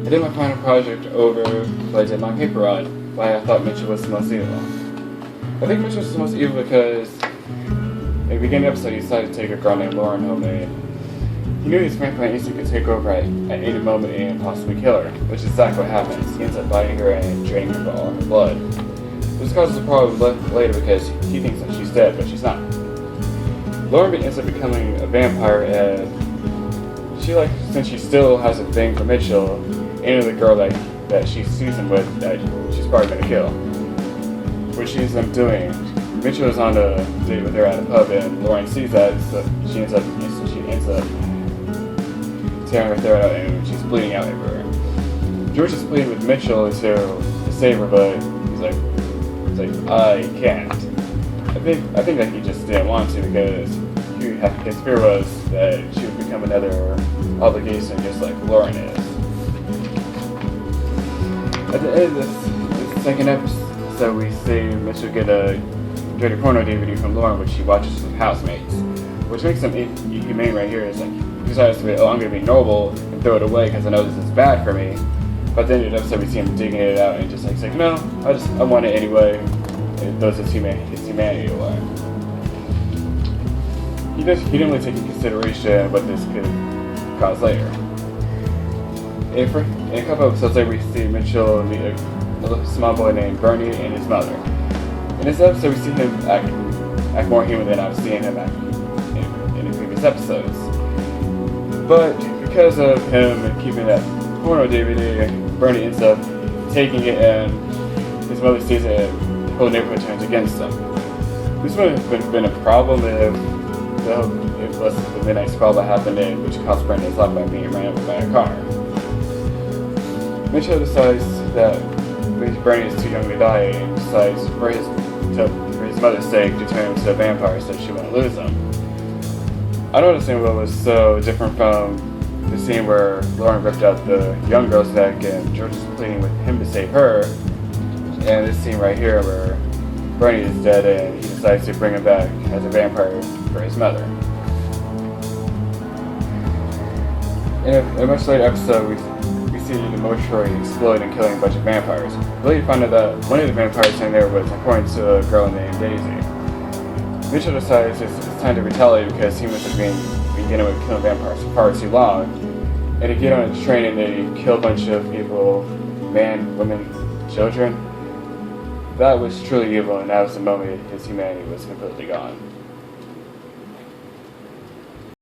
I did my final project over, but I did my paper on why I thought Mitchell was the most evil. I think Mitchell was the most evil because at the beginning of the episode he decided to take a girl named Lauren home and he knew his vampire instinct could take over at any moment and possibly kill her, which is exactly what happens. He ends up biting her and draining her of all her blood. This causes a problem later because he thinks that she's dead, but she's not. Lauren ends up becoming a vampire and since she still has a thing for Mitchell, and the girl that she sees him with, that she's probably gonna kill. What she ends up doing, Mitchell is on a date with her at a pub, and Lauren sees that, so she ends up tearing her throat out, and she's bleeding out everywhere. George is pleading with Mitchell to save her, but he's like, I can't. I think that he just didn't want to because his fear was that she would become another obligation just like Lauren is. At the end of this second episode, we see Mitchell get a dirty porno DVD from Lauren, which she watches with housemates. Which makes him inhumane right here. Is like, he decides to be, I'm going to be noble and throw it away because I know this is bad for me. But at the end of the episode, we see him digging it out and just like no, I want it anyway. And it throws his humanity away. He didn't really take into consideration what this could cause later. In a couple of episodes later, we see Mitchell meet a small boy named Bernie and his mother. In this episode, we see him act more human than I've seen him act in the previous episodes. But because of him keeping that porno DVD, Bernie ends up taking it, and his mother sees it, and the whole neighborhood turns against him. This would have been a problem if the midnight squall that happened which cost Bernie his life by being ran over by a car. Mitchell decides that Bernie is too young to die and decides for his mother's sake to turn him into a vampire so she won't lose him. I don't understand what was so different from the scene where Lauren ripped out the young girl's neck and George is pleading with him to save her, and this scene right here where Bernie is dead and he decides to bring him back as a vampire for his mother. In a much later episode, we see the mortuary explode and killing a bunch of vampires. We later find out that one of the vampires in there was according to a girl named Daisy. Mitchell decides it's time to retaliate because he must have been getting with killing vampires for far too long. And to get on his train and they kill a bunch of people, men, women, children. That was truly evil, and that was the moment his humanity was completely gone.